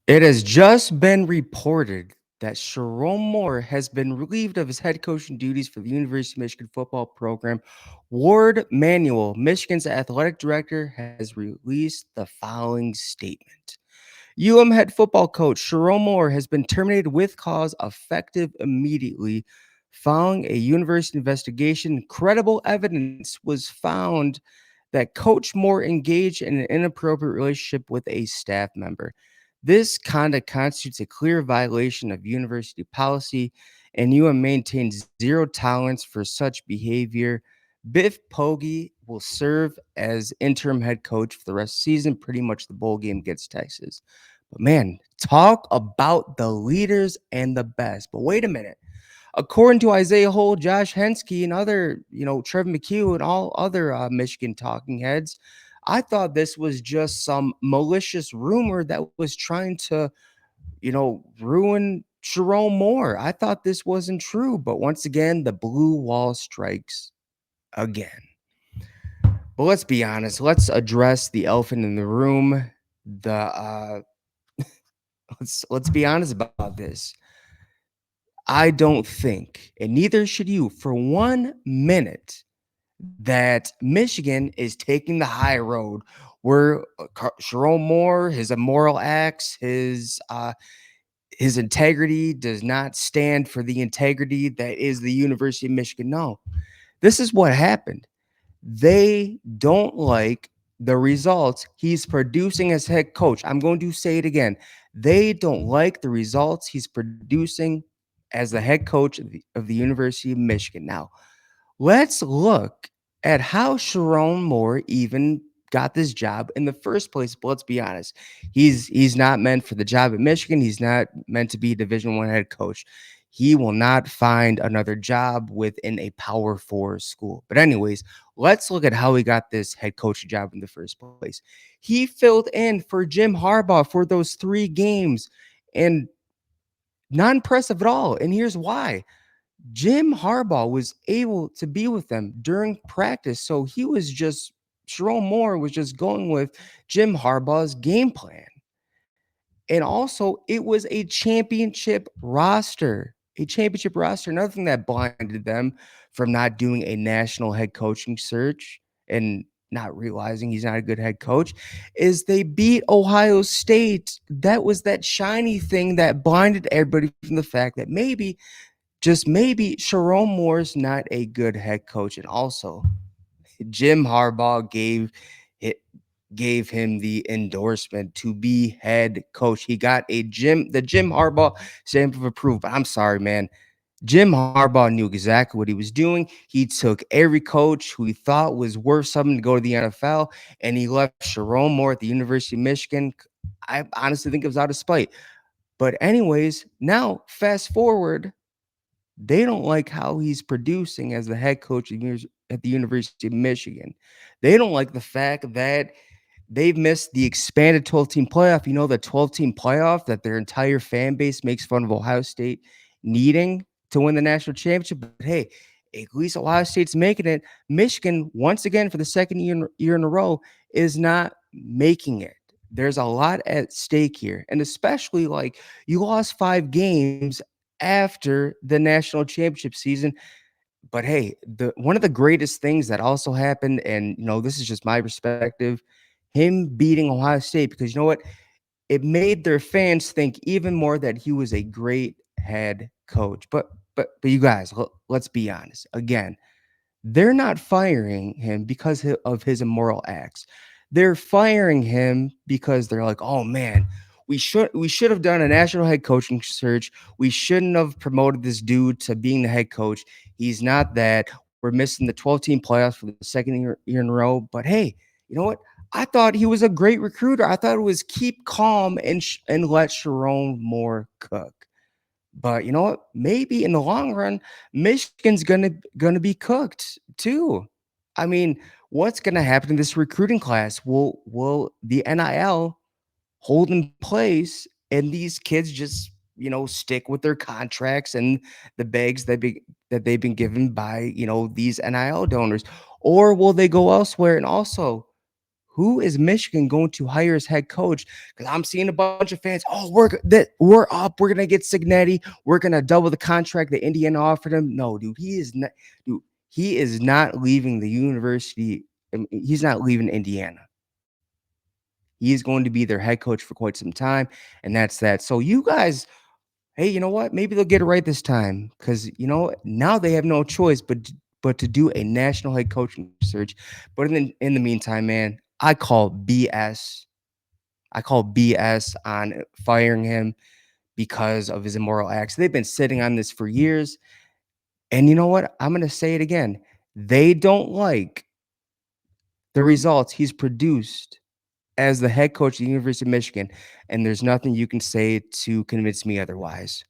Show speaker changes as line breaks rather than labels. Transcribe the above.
It has just been reported that Sherrone Moore has been relieved of his head coaching duties for the University of Michigan football program. Ward Manuel, Michigan's athletic director, has released the following statement. head football coach Sherrone Moore has been terminated with cause effective immediately. Following a university investigation, credible evidence was found that Coach Moore engaged in an inappropriate relationship with a staff member. This conduct constitutes a clear violation of university policy, and maintains zero tolerance for such behavior. Biff Poggi will serve as interim head coach for the rest of the season, pretty much the bowl game against Texas. But man, talk about the leaders and the best. But wait a minute. According to Isaiah Hole, Josh Hensky, and other, Trevor McHugh and all other Michigan talking heads, I thought this was just some malicious rumor that was trying to, ruin Sherrone Moore. I thought this wasn't true, but once again, the blue wall strikes again. But let's be honest. Let's address the elephant in the room. The let's be honest about this. I don't think, and neither should you, for 1 minute, that Michigan is taking the high road where Sherrone Moore, his immoral acts, his integrity does not stand for the integrity that is the University of Michigan. No, this is what happened. They don't like the results he's producing as head coach. I'm going to say it again. They don't like the results he's producing as the head coach of the University of Michigan. Now, let's look at how Sherrone Moore even got this job in the first place. But let's be honest, he's not meant for the job at Michigan. He's not meant to be a Division One head coach. He will not find another job within a Power Four school. But anyways, let's look at how he got this head coaching job in the first place. He filled in for Jim Harbaugh for those 3 games, and not impressive at all. And here's why. Jim Harbaugh was able to be with them during practice. So Sherrone Moore was just going with Jim Harbaugh's game plan. And also, it was a championship roster. A championship roster. Another thing that blinded them from not doing a national head coaching search and not realizing he's not a good head coach is they beat Ohio State. That was that shiny thing that blinded everybody from the fact that maybe, just maybe, Sherrone Moore's not a good head coach. And also, Jim Harbaugh it gave him the endorsement to be head coach. He got the Jim Harbaugh stamp of approval. But I'm sorry, man. Jim Harbaugh knew exactly what he was doing. He took every coach who he thought was worth something to go to the NFL, and he left Sherrone Moore at the University of Michigan. I honestly think it was out of spite. But anyways, now fast forward, they don't like how he's producing as the head coach at the University of Michigan. They don't like the fact that they've missed the expanded 12-team playoff. You know, the 12-team playoff that their entire fan base makes fun of Ohio State needing to win the national championship. But hey, at least Ohio State's making it. Michigan, once again, for the second year in a row, is not making it. There's a lot at stake here. And especially, like, you lost 5 games after the national championship season. But hey, the one of the greatest things that also happened, and this is just my perspective, him beating Ohio State, because you know what? It made their fans think even more that he was a great head coach. But you guys, let's be honest. Again, they're not firing him because of his immoral acts. They're firing him because they're like, "Oh man, we should have done a national head coaching search. We shouldn't have promoted this dude to being the head coach. He's not that. We're missing the 12-team playoffs for the second year in a row." But hey, you know what? I thought he was a great recruiter. I thought it was keep calm and let Sherrone Moore cook. But you know what? Maybe in the long run, Michigan's gonna be cooked too. I mean, what's gonna happen in this recruiting class? Will the NIL hold in place and these kids just stick with their contracts and the bags that they've been given by these NIL donors, or will they go elsewhere? And also, who is Michigan going to hire as head coach? Because I'm seeing a bunch of fans. Oh, we're up. We're gonna get Signetti. We're gonna double the contract that Indiana offered him. No, dude, he is not. Dude, he is not leaving the university. He's not leaving Indiana. He is going to be their head coach for quite some time, and that's that. So you guys, hey, you know what? Maybe they'll get it right this time because now they have no choice but to do a national head coaching search. But in the meantime, man, I call BS. I call BS on firing him because of his immoral acts. They've been sitting on this for years, and you know what? I'm going to say it again. They don't like the results he's produced as the head coach of the University of Michigan, and there's nothing you can say to convince me otherwise.